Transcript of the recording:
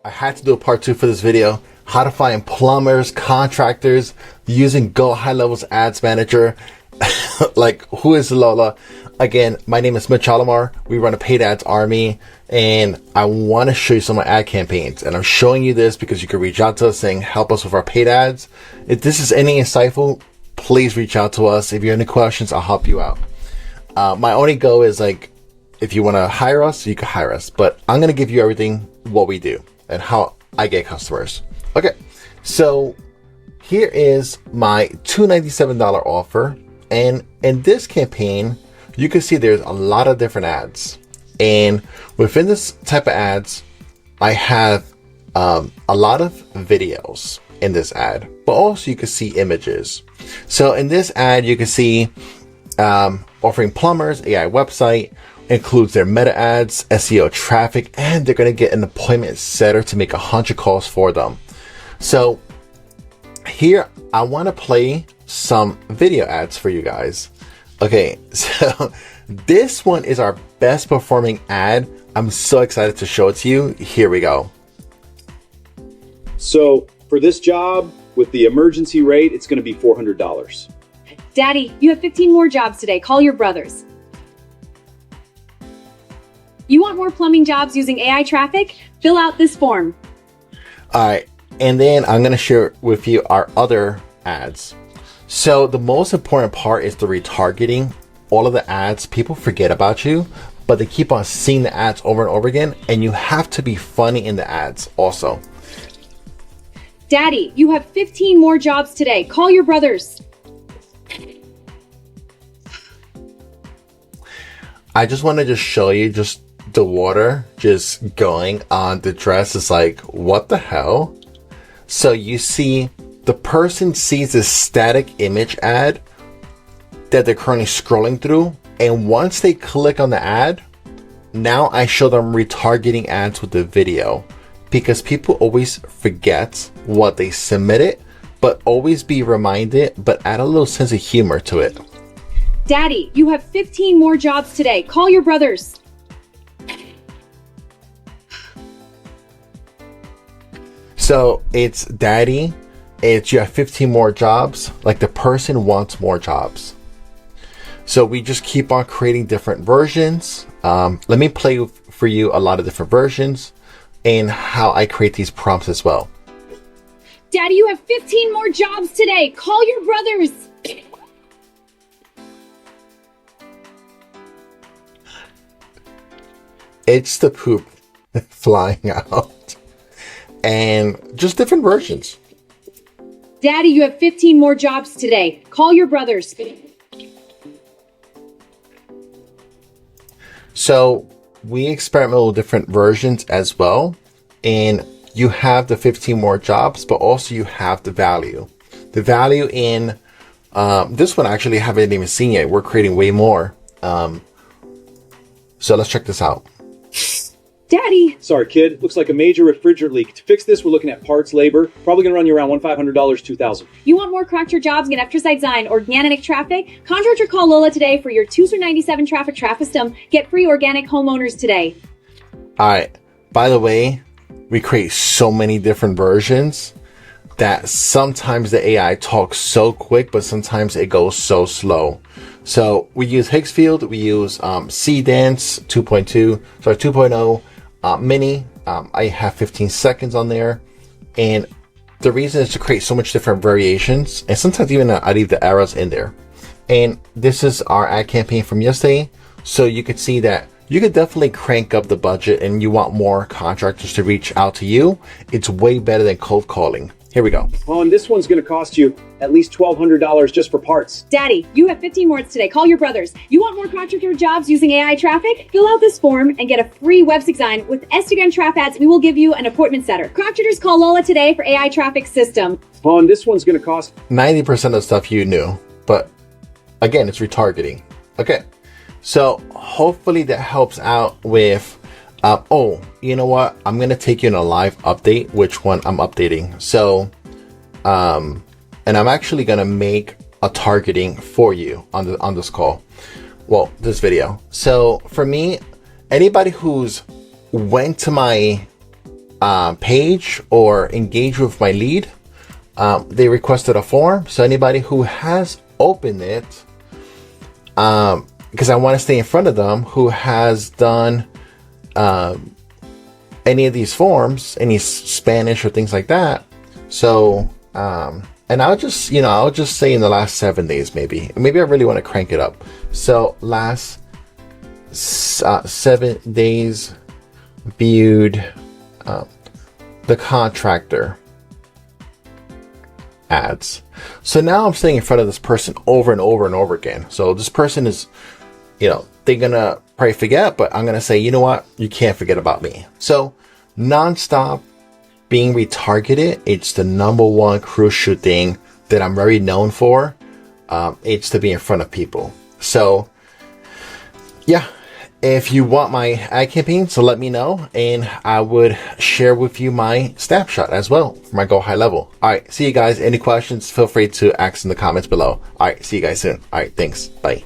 I had to do a part 2 for this video. How to find plumbers, contractors using GoHighLevel's Ads Manager. Like, who is LOLA? Again, my name is Mitch Alomar. We run a paid ads army, and I want to show you some of my ad campaigns. And I'm showing you this because you can reach out to us saying, help us with our paid ads. If this is any insightful, please reach out to us. If you have any questions, I'll help you out. My only goal is, like, if you want to hire us, you can hire us. But I'm going to give you everything, what we do and how I get customers. Okay, so here is my $297 offer. And in this campaign, you can see there's a lot of different ads. And within this type of ads, I have a lot of videos in this ad, but also you can see images. So in this ad, you can see offering plumbers, AI website, includes their meta ads, SEO traffic, and they're going to get an appointment setter to make 100 calls for them. So here I want to play some video ads for you guys. Okay, so this one is our best performing ad. I'm so excited to show it to you. Here we go. So for this job with the emergency rate, it's going to be $400. Daddy, you have 15 more jobs today. Call your brothers. You want more plumbing jobs using AI traffic? Fill out this form. All right, and then I'm going to share with you our other ads. So the most important part is the retargeting. All of the ads, people forget about you, but they keep on seeing the ads over and over again, and you have to be funny in the ads also. Daddy, you have 15 more jobs today. Call your brothers. I just want to just show you just the water just going on the dress. Is like, what the hell? So you see the person sees this static image ad that they're currently scrolling through. And once they click on the ad, now I show them retargeting ads with the video, because people always forget what they submitted, but always be reminded, but add a little sense of humor to it. Daddy, you have 15 more jobs today. Call your brothers. So it's daddy, it's you have 15 more jobs, like the person wants more jobs. So we just keep on creating different versions. Let me play for you a lot of different versions and how I create these prompts as well. Daddy, you have 15 more jobs today. Call your brothers. It's the poop flying out. And just different versions. Daddy, you have 15 more jobs today. Call your brothers. So we experiment with different versions as well. And you have the 15 more jobs, but also you have the value. The value in this one, actually, I haven't even seen yet. We're creating way more. So let's check this out. Daddy. Sorry, kid. Looks like a major refrigerant leak. To fix this, we're looking at parts, labor. Probably going to run you around $1,500, $2,000. You want more Contractor jobs and extra sein organic traffic? Contractor, call LOLA today for your 297 traffic system. Get free organic homeowners today. All right. By the way, we create so many different versions that sometimes the AI talks so quick, but sometimes it goes so slow. So we use Higgsfield. We use C-Dance 2.0. Mini, I have 15 seconds on there, and the reason is to create so much different variations, and sometimes even I leave the arrows in there. And this is our ad campaign from yesterday, so you could see that you could definitely crank up the budget and you want more contractors to reach out to you. It's way better than cold calling. Here we go. Oh, and this one's going to cost you at least $1,200 just for parts. Daddy, you have 15 more today. Call your brothers. You want more Contractor jobs using AI traffic? Fill out this form and get a free web design with Instagram traffic ads. We will give you an appointment setter. Contractors, call LOLA today for AI traffic system. Oh, and this one's going to cost 90% of stuff you knew, but again, it's retargeting. Okay, so hopefully that helps out with oh, you know what? I'm going to take you in a live update, which one I'm updating. So, and I'm actually going to make a targeting for you on this call. Well, this video. So for me, anybody who's went to my page or engage with my lead. They requested a form. So anybody who has opened it, because I want to stay in front of them, who has done any of these forms, any Spanish or things like that. So, and I'll just say in the last 7 days, maybe I really want to crank it up. So last 7 days viewed the contractor ads. So now I'm staying in front of this person over and over and over again. So this person is, they're gonna probably forget, but I'm gonna say, you know what, you can't forget about me. So nonstop being retargeted, it's the number one crucial thing that I'm very known for. It's to be in front of people. So yeah, if you want my ad campaign, so let me know, and I would share with you my snapshot as well for my Go High Level. All right, see you guys. Any questions, feel free to ask in the comments below. All right, see you guys soon. All right, thanks. Bye.